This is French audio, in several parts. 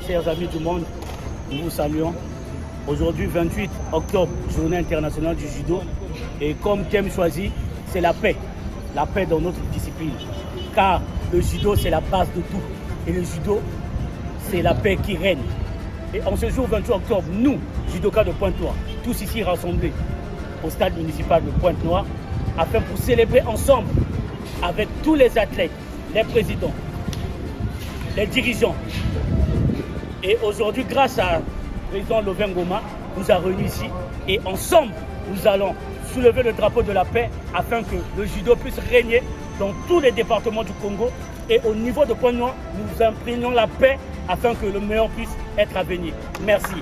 Chers amis du monde, nous vous saluons. Aujourd'hui, 28 octobre, journée internationale du judo. Et comme thème choisi, c'est la paix. La paix dans notre discipline. Car le judo, c'est la base de tout. Et le judo, c'est la paix qui règne. Et en ce jour 28 octobre, nous, judokas de Pointe-Noire, tous ici rassemblés au stade municipal de Pointe-Noire, afin pour célébrer ensemble avec tous les athlètes, les présidents, les dirigeants. Et aujourd'hui, grâce à président Lovin Ngoma, nous a réunis ici et ensemble, nous allons soulever le drapeau de la paix afin que le judo puisse régner dans tous les départements du Congo. Et au niveau de Pointe-Noire, nous imprégnons la paix afin que le meilleur puisse être à venir. Merci.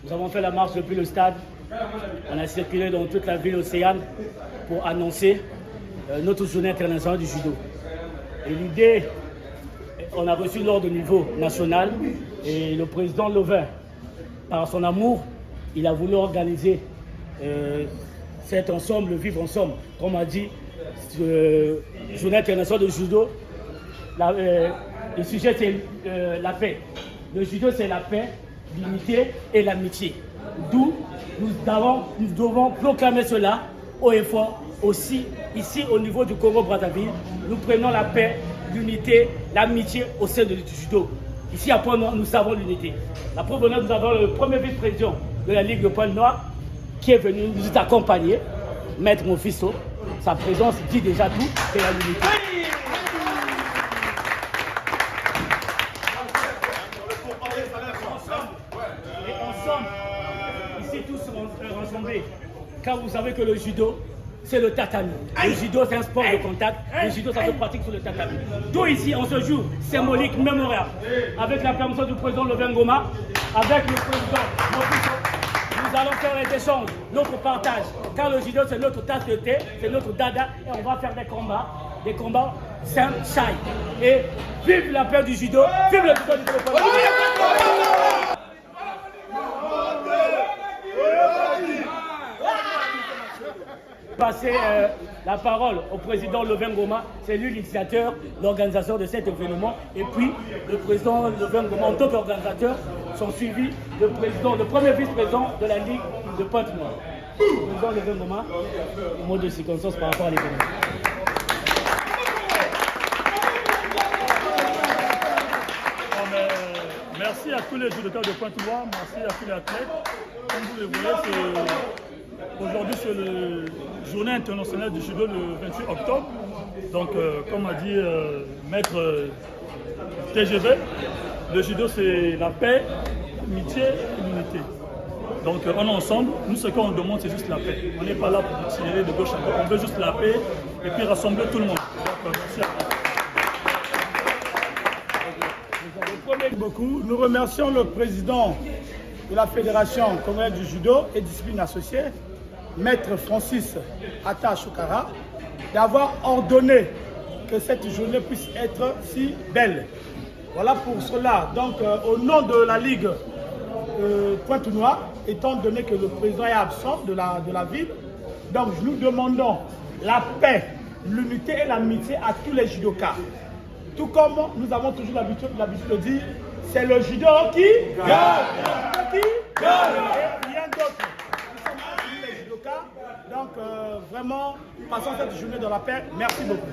Nous avons fait la marche depuis le stade. On a circulé dans toute la ville océane pour annoncer notre journée internationale du judo. Et l'idée, on a reçu l'ordre au niveau national et le président Lovin, par son amour, il a voulu organiser cet ensemble, le vivre ensemble. Comme on a dit, journée internationale de judo, le sujet c'est la paix. Le judo c'est la paix, l'unité et l'amitié. D'où nous devons proclamer cela haut et fort aussi ici au niveau du Congo-Brazzaville. Nous prenons la paix, l'unité, l'amitié au sein du judo. Ici à Pointe-Noire, nous savons l'unité. La preuve, nous avons le premier vice-président de la Ligue de Pointe-Noire qui est venu nous accompagner, Maître Mofisso. Sa présence dit déjà tout, c'est la l'unité. Car vous savez que le judo, c'est le tatami. Le judo, c'est un sport de contact. Le judo, ça se pratique sur le tatami. Tout ici, en ce jour symbolique, mémorial, avec la permission du président Lovin Ngoma, avec le président Mofisso, nous allons faire les échanges, notre partage. Car le judo, c'est notre tasse de thé, c'est notre dada, et on va faire des combats sains, chai. Et vive la paix du judo, vive le judo du téléphone. Passer la parole au président Lovin Ngoma, c'est lui l'initiateur, l'organisateur de cet événement. Et puis le président Lovin Ngoma, en tant qu'organisateur, sont suivis le premier vice-président de la Ligue de Pointe-Noire. Le président Lovin Ngoma, mot de circonstance par rapport à l'événement. Merci à tous les judokas de Pointe-Noire, merci à tous les athlètes. Comme vous le voyez, aujourd'hui c'est la journée internationale du judo le 28 octobre. Donc comme a dit maître TGV, le judo c'est la paix, l'amitié et l'unité. Donc on est ensemble, nous ce qu'on demande c'est juste la paix. On n'est pas là pour tirer de gauche à droite, on veut juste la paix et puis rassembler tout le monde. Donc, merci à vous. Beaucoup. Nous remercions le président de la Fédération congolaise du judo et discipline associée, Maître Francis Atta Choukara, d'avoir ordonné que cette journée puisse être si belle. Voilà pour cela. Donc, au nom de la Ligue Pointe-Noire, étant donné que le président est absent de la ville, donc nous demandons la paix, l'unité et l'amitié à tous les judokas. Tout comme nous avons toujours l'habitude de dire, c'est le judo qui gagne. Qui gagne. Et rien d'autre. Nous sommes tous les judokas. Donc vraiment, passons cette journée dans la paix. Merci beaucoup.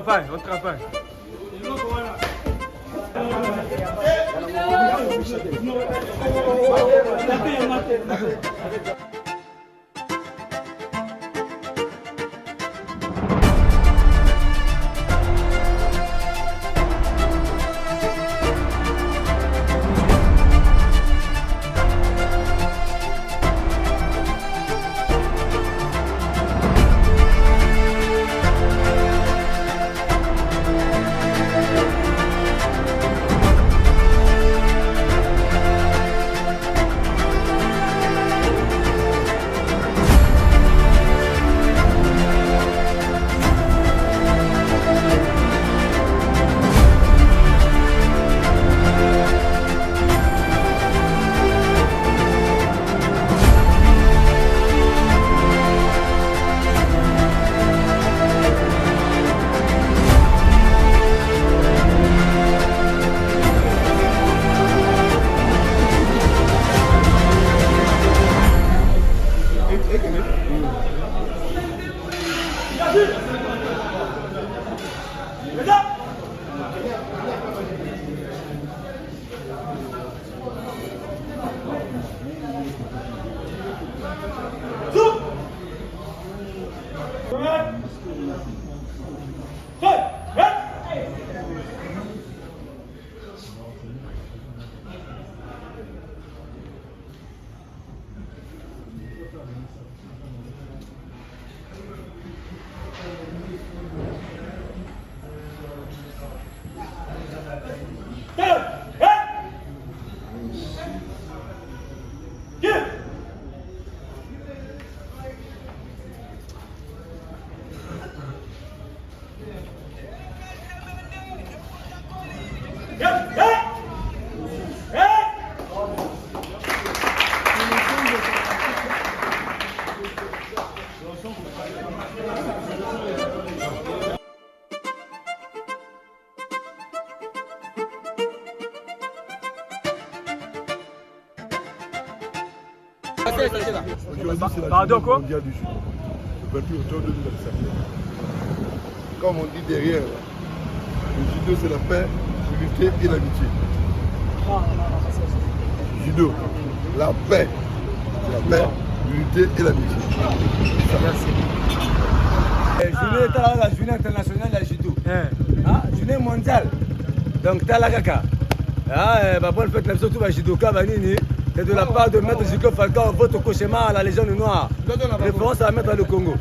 travaille, on travaille. Pardon quoi? Le 28 octobre 2025. Comme on dit derrière, le judo c'est la paix, l'unité et l'amitié. Judo, la paix, c'est la paix, l'unité et l'amitié. Journée est la journée internationale de judo. Journée mondiale. Donc Talagaka. Bonne fête, surtout à Judoka Banini. C'est de la part de Maître Zico Falcao, votre cauchemar à la Légion Noire. Référence à Maître le Congo.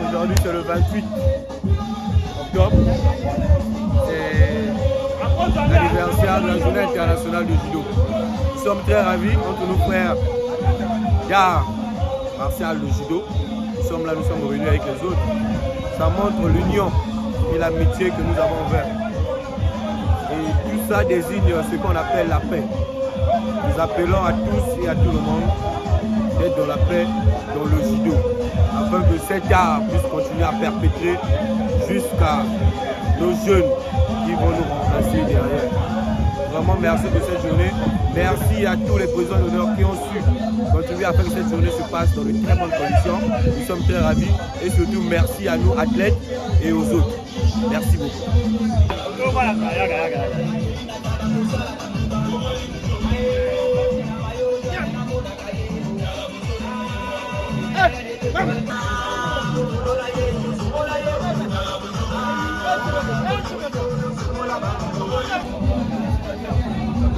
Aujourd'hui c'est le 28 octobre, c'est l'anniversaire de la journée internationale du judo. Nous sommes très ravis entre nos frères Gare Martial de judo. Nous sommes là, nous sommes réunis avec les autres. Ça montre l'union et l'amitié que nous avons envers. Et tout ça désigne ce qu'on appelle la paix. Nous appelons à tous et à tout le monde d'être dans la paix, dans le judo, afin que cet art puisse continuer à perpétrer jusqu'à nos jeunes qui vont nous remplacer derrière. Vraiment merci pour cette journée. Merci à tous les présidents d'honneur qui ont su contribuer à faire que cette journée se passe dans de très bonnes conditions. Nous sommes très ravis et surtout merci à nous athlètes et aux autres. Merci beaucoup.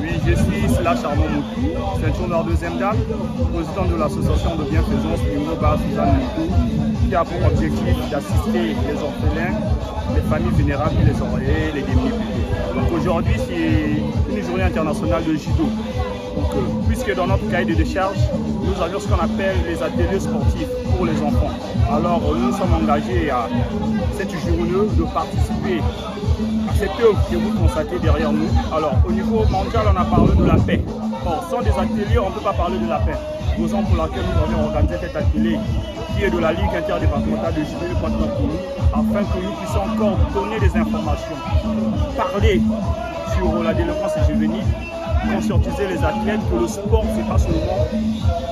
Oui, je suis Slash Armand Moutou, ceinture noire deuxième dame, président de l'association de bienfaisance Primo Bar Suzanne Moutou, qui a pour objectif d'assister les orphelins, les familles vulnérables et les oreillers, les démunis. Donc aujourd'hui, c'est une journée internationale de judo. Donc, puisque dans notre cahier de décharge, nous avions ce qu'on appelle les ateliers sportifs pour les enfants. Alors, nous sommes engagés à cette journée de participer à cette œuvre que vous constatez derrière nous. Alors, au niveau mondial, on a parlé de la paix. Bon, sans des ateliers, on ne peut pas parler de la paix. Raison pour laquelle nous avons organisé cet atelier qui est de la Ligue interdépartementale de judo de Pointe-Noire, afin que nous puissions encore donner des informations, parler sur la délinquance juvénile, conscientiser les athlètes que le sport, c'est pas seulement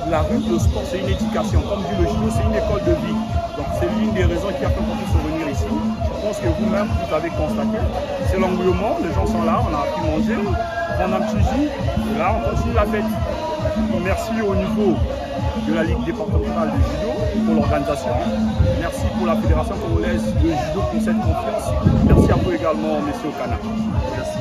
la rue, le sport, c'est une éducation. Comme dit le judo, c'est une école de vie. Donc c'est l'une des raisons qui a fait qu'on puisse venir ici. Je pense que vous-même, vous avez constaté, c'est l'engouement, les gens sont là, on a pu manger, prendre un petit jus, et là on continue la fête. Donc, merci au niveau de la Ligue départementale de judo pour l'organisation. Merci pour la Fédération congolaise de judo pour cette confiance. Merci à vous également, M. Okana. Merci.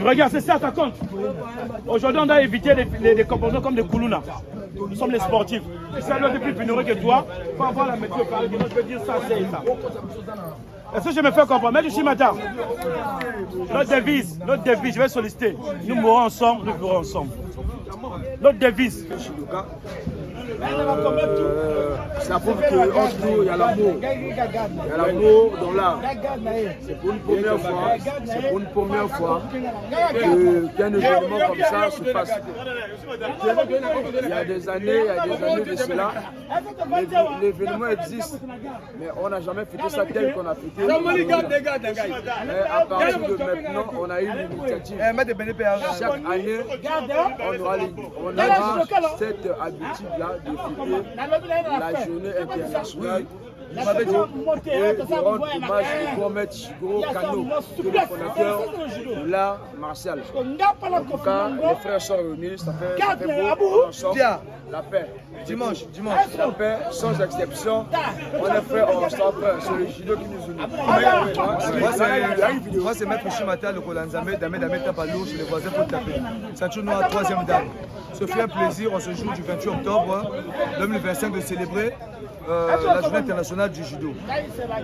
Regarde, c'est ça compte. Aujourd'hui, on doit éviter les composants comme des Koulouna. Nous sommes les sportifs. Et ça, l'autre est plus pénuré que toi. Faut avoir la météo par exemple, je peux dire ça, c'est ça. Est-ce que je me fais comprendre? Mais je suis madame. Notre devise, je vais solliciter. Nous mourrons ensemble, nous vivons ensemble. Notre devise. Ça prouve qu'entre nous, il y a l'amour. Il y a l'amour dans l'art. C'est pour une première fois qu'un événement comme ça se passe. Il y a des années de cela, l'événement existe, mais on n'a jamais fêté ça tel qu'on a fêté. Mais à partir de maintenant, on a eu l'initiative. Chaque année, on aura cette habitude-là de fêter la journée internationale. Et de rendre hommage au grand maître Shigoro Kano, qui est le fondateur de l'art martial. En tout cas, les frères sont réunis, ça fait beau ensemble. La paix. Dimanche, la paix, sans exception. On est frères ensemble, c'est le judo qui nous unit. Moi, c'est Maître Shimata, le Kolanzame, Damé Tapalou, chez les voisins pour taper. Ceinture noire, 3e dame. Ce fait un plaisir, on se joue du 28 octobre 2025 de célébrer la journée internationale du judo.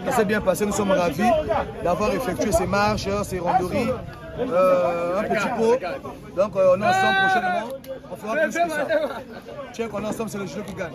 Ça s'est bien passé, nous sommes ravis d'avoir effectué ces marches, ces randonnées, un petit pot. Donc on est ensemble prochainement, on fera plus que ça. Tiens qu'on est ensemble, c'est le judo qui gagne.